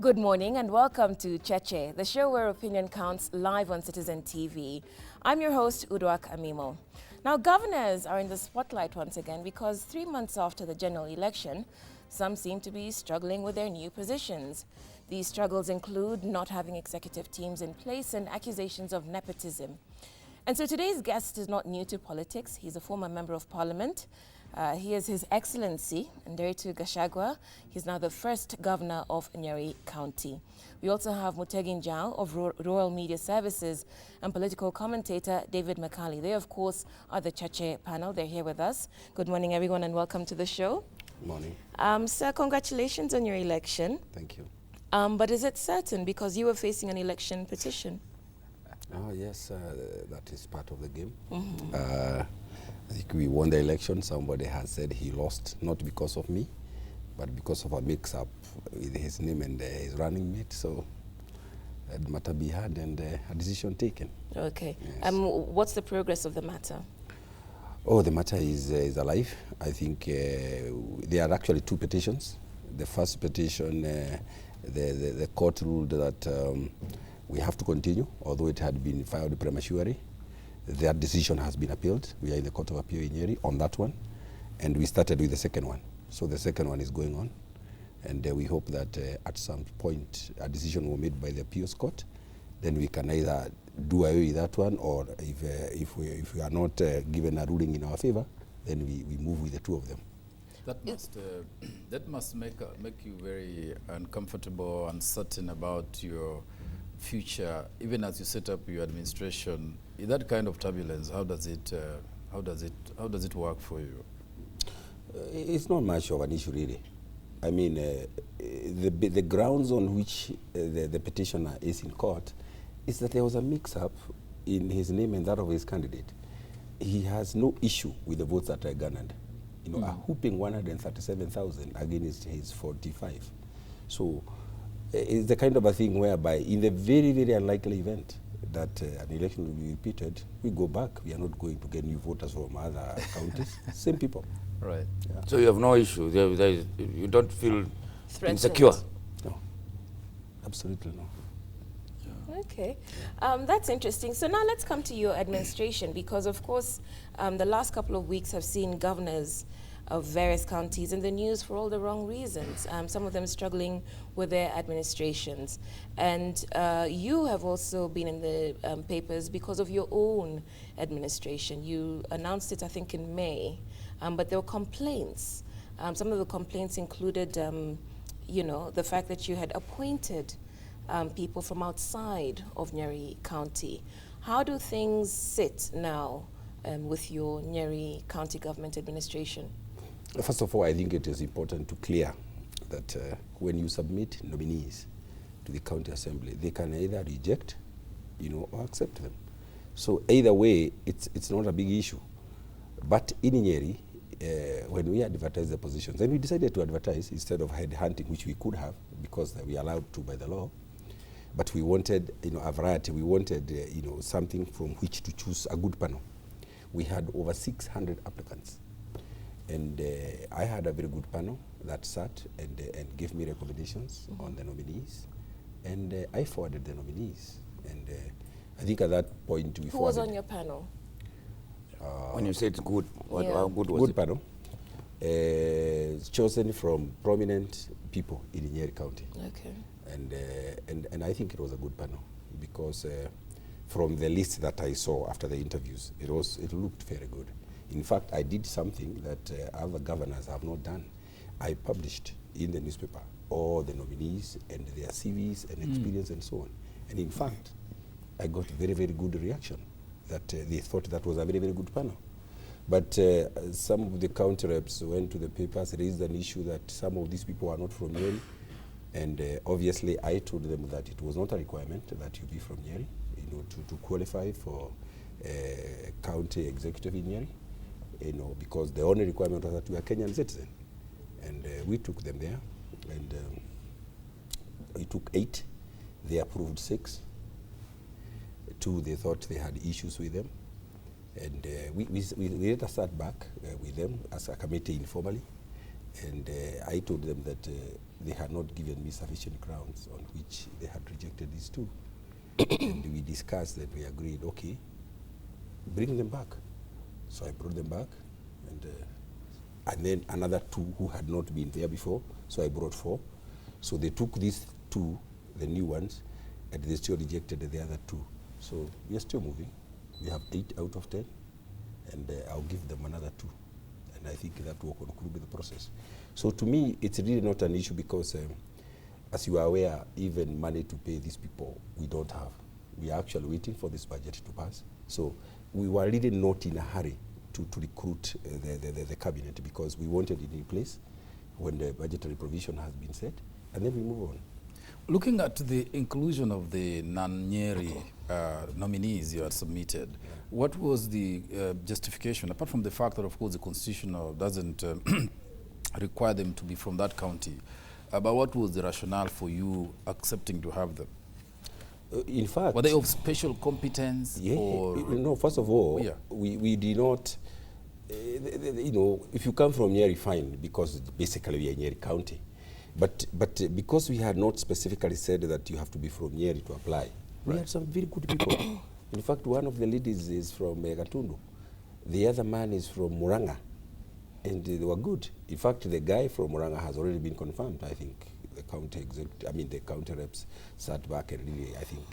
Good morning and welcome to Cheche, the show where opinion counts, live on Citizen TV. I'm your host, Uduak Amimo. Now, governors are in the spotlight once again because 3 months after the general election, some seem to be struggling with their new positions. These struggles include not having executive teams in place and accusations of nepotism. And so today's guest is not new to politics. He's a former member of parliament. He is His Excellency Nderitu Gachagua. He's now the first governor of Nyeri County. We also have Mutegi Njau of Royal Media Services and political commentator David McCarley. They, of course, are the Cheche panel. They're here with us. Good morning, everyone, and welcome to the show. Good morning. Sir, congratulations on your election. Thank you. But is it certain because you were facing an election petition? Oh, yes, that is part of the game. I think we won the election. Somebody has said he lost, not because of me, but because of a mix-up with his name and his running mate. So that matter be heard and a decision taken. Okay. Yes. What's the progress of the matter? Oh, the matter is alive. I think there are actually two petitions. The first petition, the court ruled that we have to continue, although it had been filed prematurely. That decision has been appealed. We are in the Court of Appeal in Nyeri on that one. And we started with the second one. So the second one is going on. And we hope that at some point a decision will be made by the appeals court. Then we can either do away with that one, or if we are not given a ruling in our favor, then we move with the two of them. That must make you very uncomfortable, uncertain about your future, even as you set up your administration. In that kind of turbulence, how does it work for you? It's not much of an issue, really. I mean, the grounds on which the petitioner is in court is that there was a mix-up in his name and that of his candidate. He has no issue with the votes that are garnered. You know, a whooping 137,000 against his 45. So it's the kind of a thing whereby in the very, very unlikely event that an election will be repeated, we go back. We are not going to get new voters from other counties. Same people. Right. Yeah. So you have no issue? You don't feel insecure? No. Absolutely no. Yeah. Okay. That's interesting. So now let's come to your administration because, of course, the last couple of weeks have seen governors of various counties in the news for all the wrong reasons, some of them struggling with their administrations. And you have also been in the papers because of your own administration. You announced it, I think, in May, but there were complaints. Some of the complaints included, the fact that you had appointed people from outside of Nyeri County. How do things sit now with your Nyeri County government administration? First of all, I think it is important to clear that when you submit nominees to the county assembly, they can either reject, or accept them. So either way, it's not a big issue. But in Nyeri, when we advertised the positions, and we decided to advertise instead of headhunting, which we could have because we are allowed to by the law. But we wanted, a variety. We wanted, something from which to choose a good panel. We had over 600 applicants. And I had a very good panel that sat and gave me recommendations on the nominees. And I forwarded the nominees. And I think at that point we Who was on your panel? When you said good, how good was good it? Panel. Chosen from prominent people in Nyeri County. Okay. And I think it was a good panel because from the list that I saw after the interviews, it looked very good. In fact, I did something that other governors have not done. I published in the newspaper all the nominees and their CVs and experience and so on. And in fact, I got very, very good reaction that they thought that was a very, very good panel. But some of the county reps went to the papers, raised an issue that some of these people are not from Nyeri. And obviously, I told them that it was not a requirement that you be from Nyeri, to qualify for county executive in Nyeri. Because the only requirement was that we are Kenyan citizen. And we took them there, and we took 8. They approved 6. 2, they thought they had issues with them. And we later sat back with them as a committee informally, And I told them that they had not given me sufficient grounds on which they had rejected these two. And we discussed that we agreed, okay, bring them back. So I brought them back, and then another two who had not been there before, so I brought 4. So they took these 2, the new ones, and they still rejected the other 2. So we are still moving. We have 8 out of 10, and I'll give them another 2. And I think that will conclude the process. So to me, it's really not an issue because, as you are aware, even money to pay these people, we don't have. We are actually waiting for this budget to pass. So we were really not in a hurry to recruit the cabinet because we wanted it in place when the budgetary provision has been set, and then we move on. Looking at the inclusion of the non-Nyeri nominees you had submitted, what was the justification, apart from the fact that, of course, the Constitution doesn't require them to be from that county, but what was the rationale for you accepting to have them? In fact, were they of special competence? Yeah, or no, first of all, yeah. we did not, you know, if you come from Nyeri, fine, because basically we are Nyeri County. But because we had not specifically said that you have to be from Nyeri to apply, we had some very good people. In fact, one of the ladies is from Gatundu. The other man is from Muranga, and they were good. In fact, the guy from Muranga has already been confirmed, I think. The county reps sat back and really, I think,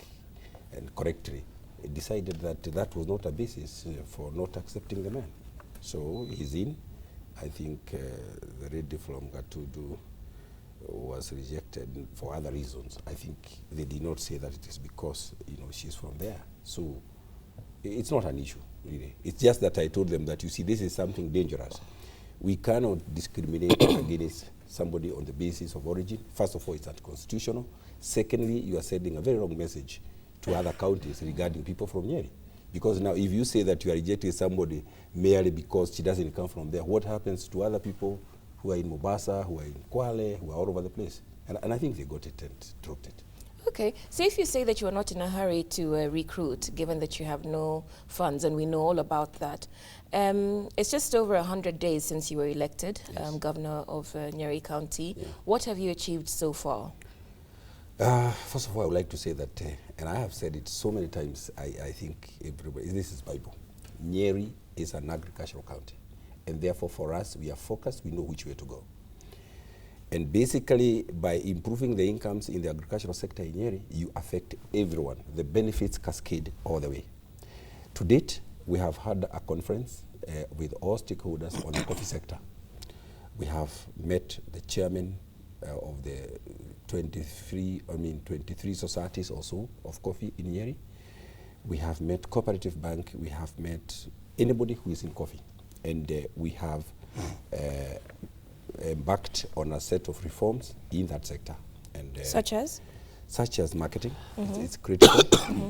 and correctly decided that that was not a basis for not accepting the man. So he's in. I think the lady from Gatundu was rejected for other reasons. I think they did not say that it is because, you know, she's from there. So it's not an issue, really. It's just that I told them that, you see, this is something dangerous. We cannot discriminate against somebody on the basis of origin. First of all, it's unconstitutional. Secondly, you are sending a very wrong message to other counties regarding people from Nyeri. Because now, if you say that you are rejecting somebody merely because she doesn't come from there, what happens to other people who are in Mombasa, who are in Kwale, who are all over the place? And I think they got it and dropped it. Okay, so if you say that you are not in a hurry to recruit, given that you have no funds, and we know all about that, it's just over 100 days since you were elected, yes, Governor of Nyeri County. Yeah. What have you achieved so far? First of all, I would like to say that, and I have said it so many times, I think everybody, this is Bible. Nyeri is an agricultural county, and therefore for us, we are focused, we know which way to go. And basically, by improving the incomes in the agricultural sector in Nyeri, you affect everyone. The benefits cascade all the way. To date, we have had a conference with all stakeholders on the coffee sector. We have met the chairman of the 23 societies or so of coffee in Nyeri. We have met Cooperative Bank. We have met anybody who is in coffee. And we have embarked on a set of reforms in that sector. And such as? Such as marketing. It's critical.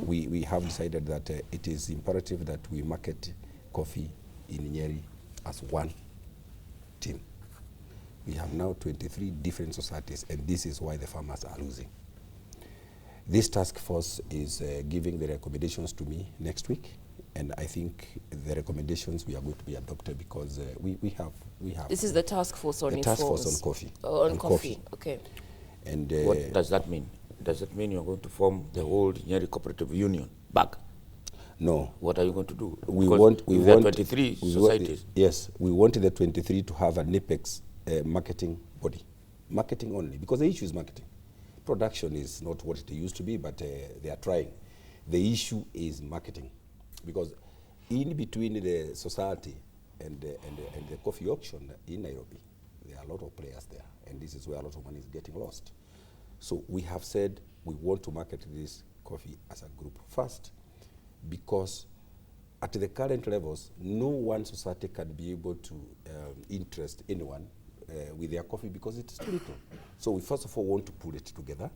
We have decided that it is imperative that we market coffee in Nyeri as one team. We have now 23 different societies, and this is why the farmers are losing. This task force is giving the recommendations to me next week, and I think the recommendations we are going to be adopted because we have. This is the task force on the task force on coffee. On coffee. Okay. And what does that mean? Does it mean you're going to form the whole Nyeri Cooperative Union back? No. What are you going to do? We want 23 societies. Yes, we want the 23 to have an apex marketing body, marketing only, because the issue is marketing. Production is not what it used to be, but they are trying. The issue is marketing, because in between the society and the coffee auction in Nairobi, there are a lot of players there, and this is where a lot of money is getting lost. So we have said we want to market this coffee as a group first, because at the current levels, no one society can be able to interest anyone with their coffee because it's too little. So we first of all want to put it together,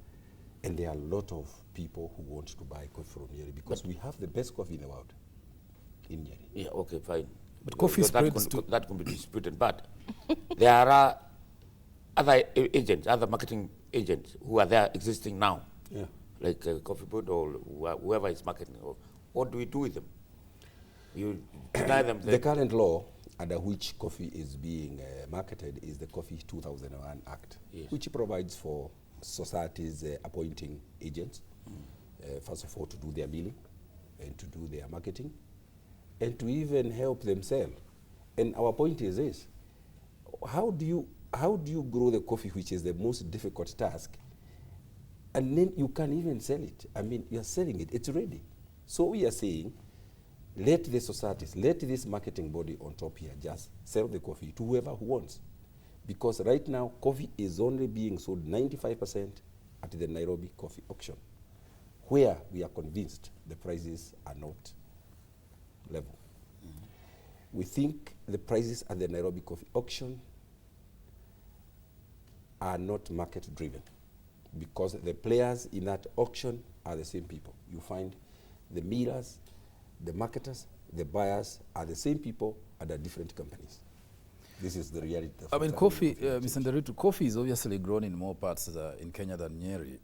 and there are a lot of people who want to buy coffee from Nyeri because we have the best coffee in the world in Nyeri. Yeah, okay, fine. But coffee spreads that can be disputed, but there are other agents, other marketing agents who are there existing now, yeah, like Coffee Board or whoever is marketing. What do we do with them? You deny them. The current law under which coffee is being marketed is the Coffee 2001 Act, Yes. which provides for societies appointing agents, first of all, to do their billing and to do their marketing and to even help themselves. And our point is this: how do you grow the coffee, which is the most difficult task, and then you can't even sell it? I mean, you're selling it, it's ready. So we are saying, let the societies, let this marketing body on top here just sell the coffee to whoever who wants. Because right now, coffee is only being sold 95% at the Nairobi coffee auction, where we are convinced the prices are not level. We think the prices at the Nairobi coffee auction are not market driven, because the players in that auction are the same people. You find the millers, the marketers, the buyers are the same people at the different companies. This is the reality. I mean, coffee, Mr. Nderitu, coffee is obviously grown in more parts in Kenya than Nyeri.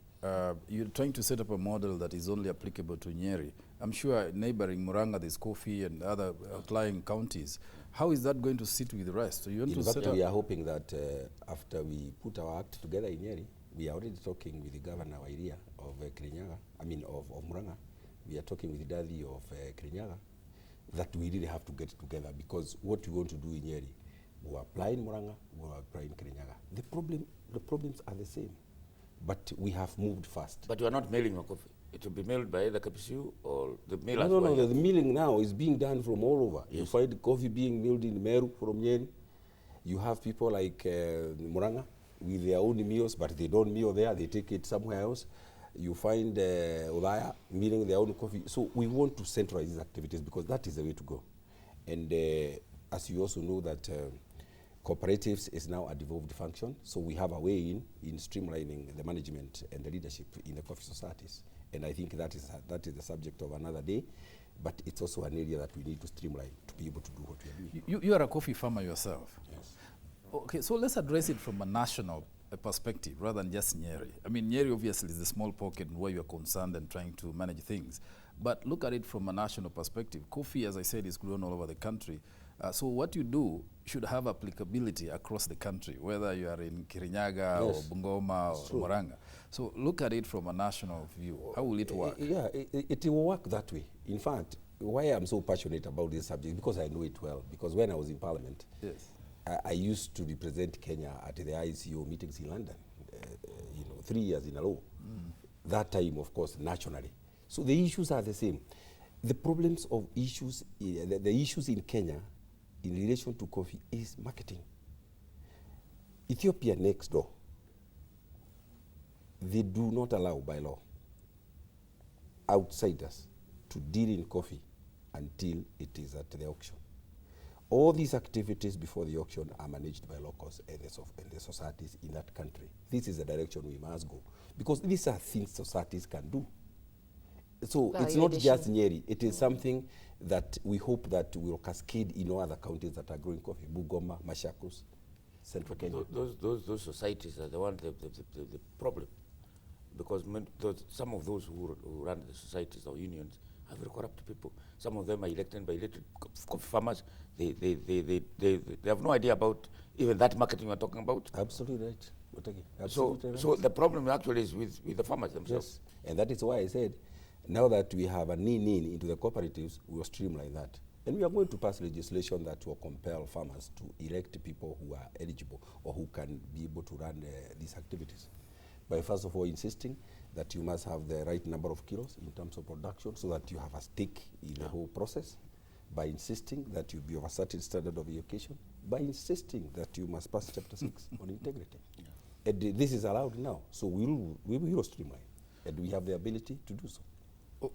You're trying to set up a model that is only applicable to Nyeri. I'm sure neighboring Murang'a there's coffee and other outlying counties. How is that going to sit with the rest? So you want in to fact, set up... we are hoping that after we put our act together in Nyeri, we are already talking with the governor of Kirinyaga, of Murang'a. We are talking with the daddy of Kirinyaga, that we really have to get together, because what we want to do in Nyeri, we apply in Murang'a, we apply in Kirinyaga. The problems are the same, but we have moved fast. But you are not mailing your coffee. It will be mailed by either KPCU or the mailers. No, the milling now is being done from all over. Yes. You find coffee being milled in Meru from Nyeri. You have people like Murang'a with their own mills, but they don't mill there, they take it somewhere else. You find Ulaya milling their own coffee. So we want to centralize these activities, because that is the way to go. And as you also know that cooperatives is now a devolved function, so we have a way in streamlining the management and the leadership in the coffee societies. And I think that is the subject of another day, but it's also an area that we need to streamline to be able to do what we are doing. You are a coffee farmer yourself. Yes. Okay, so let's address it from a national perspective rather than just Nyeri. I mean, Nyeri obviously is the small pocket where you're concerned and trying to manage things. But look at it from a national perspective. Coffee, as I said, is grown all over the country. So what you do should have applicability across the country, whether you are in Kirinyaga or Bungoma or Murang'a. So look at it from a national view. How will it work? Yeah, it will work that way. In fact, why I'm so passionate about this subject, because I know it well. Because when I was in Parliament, Yes. I used to represent Kenya at the ICO meetings in London, 3 years in a row. That time, of course, nationally. So the issues are the same. The problems of issues, the issues in Kenya in relation to coffee is marketing. Ethiopia next door, they do not allow by law outsiders to deal in coffee until it is at the auction. All these activities before the auction are managed by locals and the societies in that country. This is the direction we must go, because these are things societies can do. So it's not just Nyeri. It is something that we hope that will cascade in all other counties that are growing coffee. Bungoma, Machakos, Central Kenya. Those societies are the ones, the problem. Because some of those who run the societies or unions are very corrupt people. Some of them are elected by elected coffee farmers. They have no idea about even that marketing we're talking about. Absolutely right. Absolutely So the problem actually is with the farmers themselves. Yes. And that is why I said, now that we have a in into the cooperatives, we will streamline that. And we are going to pass legislation that will compel farmers to elect people who are eligible or who can be able to run these activities. By first of all insisting that you must have the right number of kilos in terms of production, so that you have a stake in the whole process. By insisting that you be of a certain standard of education. By insisting that you must pass Chapter 6 on integrity. And this is allowed now, so we will streamline. And we have the ability to do so.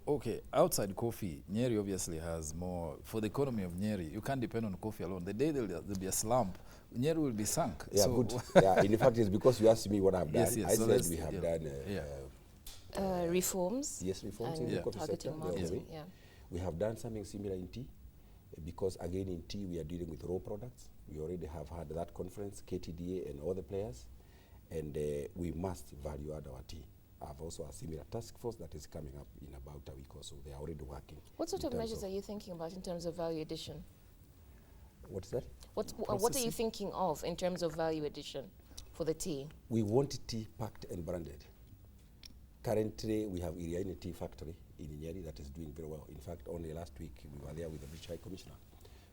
Okay, outside coffee, Nyeri obviously has more. For the economy of Nyeri, you can't depend on coffee alone. The day there'll be a slump, Nyeri will be sunk. Yeah, so good. Yeah, in fact, it's because you asked me what I've done. Yes, I so said we have done reforms. Yes, reforms in and the coffee sector. targeting marketing. Yeah. We have done something similar in tea, because again in tea we are dealing with raw products. We already have had that conference, KTDA and other players, and we must value add our tea. I have also a similar task force that is coming up in about a week or so. They are already working. What sort of measures are you thinking about in terms of value addition? What's that? What are you thinking of in terms of value addition for the tea? We want tea packed and branded. Currently, we have Iriaini Tea Factory in Nyeri that is doing very well. In fact, only last week we were there with the British High Commissioner,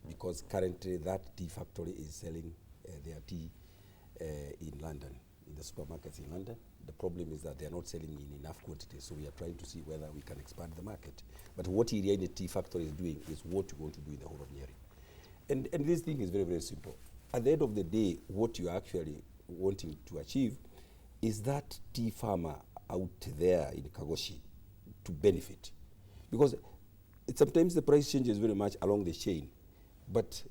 because currently that tea factory is selling their tea in London, in the supermarkets in London. The problem is that they are not selling in enough quantities, so we are trying to see whether we can expand the market. But what Iriaini Tea Factory is doing is what we want to do in the whole of Nyeri. And this thing is very, very simple. At the end of the day, what you are actually wanting to achieve is that tea farmer out there in Kagoshi to benefit. Because sometimes the price changes very much along the chain, but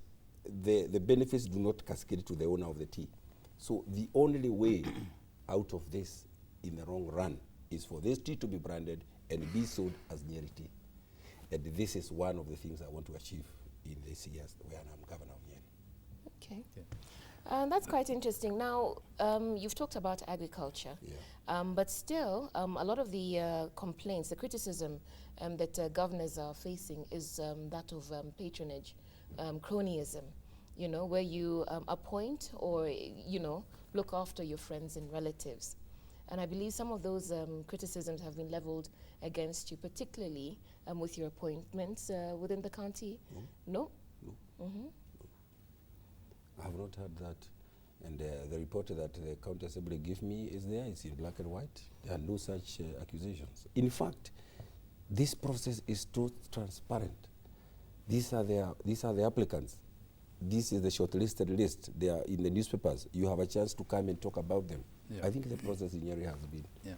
the benefits do not cascade to the owner of the tea. So the only way out of this in the long run is for this tea to be branded and be sold as Nyeri tea. And this is one of the things I want to achieve in this years when I'm governor of Nyeri. Okay. Yeah. That's quite interesting. Now, you've talked about agriculture, but still, a lot of the complaints, the criticism that governors are facing is that of patronage, cronyism, you know, where you appoint or, you know, look after your friends and relatives. And I believe some of those criticisms have been leveled against you, particularly with your appointments within the county. No? No. I have not heard that. And the report that the county assembly gave me is there. It's in black and white. There are no such accusations. In fact, this process is too transparent. These are the applicants. This is the shortlisted list. They are in the newspapers. You have a chance to come and talk about them. Yeah. I think the process in Nyeri has been Yeah.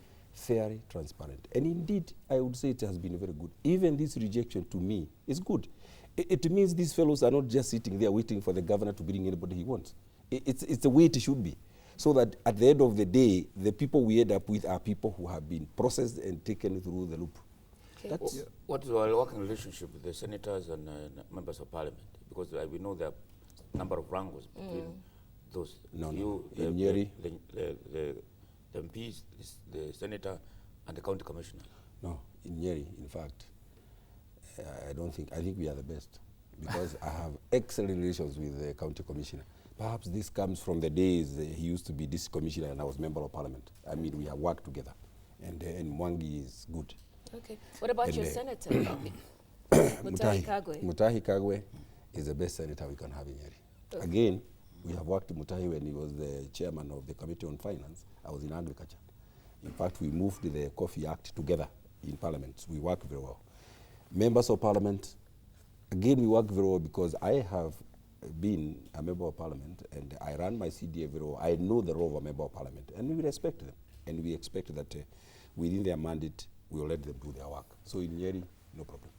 very transparent. And indeed, I would say it has been very good. Even this rejection to me is good. It means these fellows are not just sitting there waiting for the governor to bring anybody he wants. It's the way it should be. So that at the end of the day, the people we end up with are people who have been processed and taken through the loop. Okay. That's What is our working relationship with the senators and members of parliament? Because we know there are a number of wrangles between those. No, you, in Nyeri. the MPs, the senator, and the county commissioner. No, in Nyeri, in fact, I think we are the best, because I have excellent relations with the county commissioner. Perhaps this comes from the days he used to be this commissioner and I was member of parliament. I mean, we have worked together, and Mwangi is good. Okay. What about And your senator? Mutahi Kagwe. Mutahi Kagwe is the best senator we can have in Nyeri. Okay. Again, we have worked with Mutahi when he was the chairman of the Committee on Finance. I was in agriculture. In fact, we moved the Coffee Act together in parliament. We work very well. Members of parliament, again, we work very well because I have been a member of parliament and I ran my CDA very well. I know the role of a member of parliament, and we respect them. And we expect that within their mandate, we will let them do their work. So in Nyeri, no problem.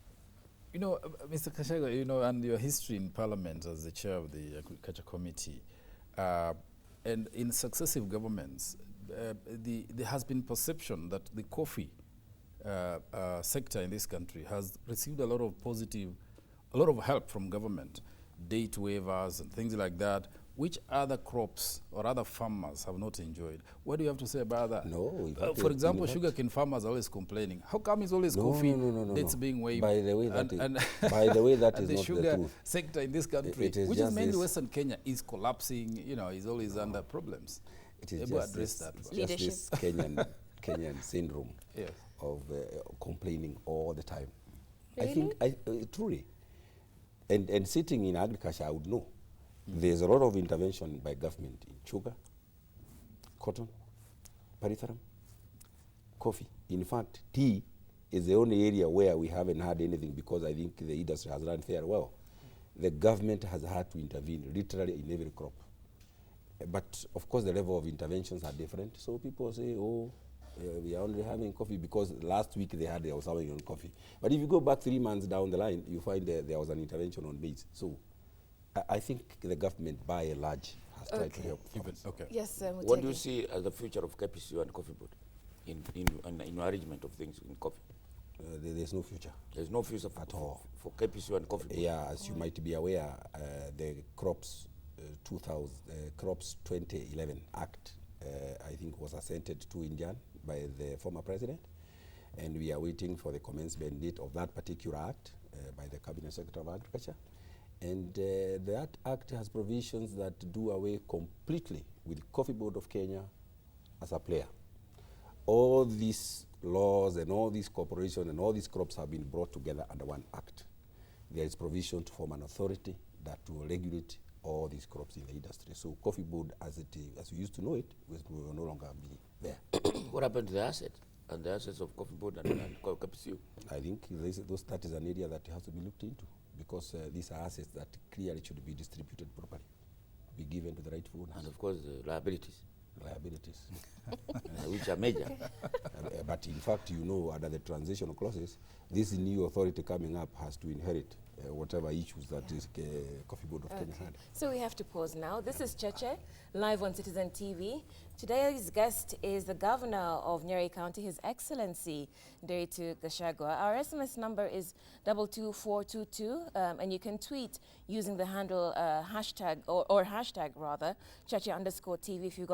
You know, Mr. Gachagua, you know, and your history in Parliament as the chair of the Agriculture Committee, and in successive governments, there has been perception that the coffee sector in this country has received a lot of help from government, date waivers and things like that, which other crops or other farmers have not enjoyed. What do you have to say about that? No. For example, sugarcane farmers are always complaining. How come it's always coffee dates being waived? By the way, that is the not sugar the truth. sector in this country, It is which is just mainly this- Western Kenya, is collapsing. You know, is always under problems. It is Able just address this, that it's one. just this Kenyan syndrome Yes. of complaining all the time. Really? I think, truly, and sitting in agriculture, I would know. There's a lot of intervention by government in sugar, cotton, paritharam, coffee. In fact, tea is the only area where we haven't had anything because I think the industry has run fairly well. The government has had to intervene literally in every crop. But of course, the level of interventions are different. So people say, we are only having coffee because last week they was having on coffee. But if you go back 3 months down the line, you find there was an intervention on maize. So I think the government, by and large, has tried to help. Okay. Yes, What do you see as the future of KPCU and Coffee Board in arrangement of things in coffee? There's no future. There's no future At all. For KPCU and Coffee Board. Yeah, as you might be aware, the Crops 2011 Act, I think, was assented to in Jan by the former president, and we are waiting for the commencement date of that particular act by the Cabinet Secretary of Agriculture. And that act has provisions that do away completely with Coffee Board of Kenya as a player. All these laws and all these corporations and all these crops have been brought together under one act. There is provision to form an authority that will regulate all these crops in the industry. So Coffee Board, as we used to know it, will no longer be there. What happened to the assets? And the assets of Coffee Board and KPCU? I think that is an area that has to be looked into, because these are assets that clearly should be distributed properly, be given to the rightful owners. And of course, the liabilities. Liabilities. Which are major. But in fact, you know, under the transitional clauses, this new authority coming up has to inherit whatever issues that is Coffee Board of Kenya had. So we have to pause now. This is Cheche, live on Citizen TV. Today's guest is the Governor of Nyeri County, His Excellency Nderitu Gachagua. Our SMS number is 22422, and you can tweet using the handle hashtag, or hashtag rather, Cheche_TV if you got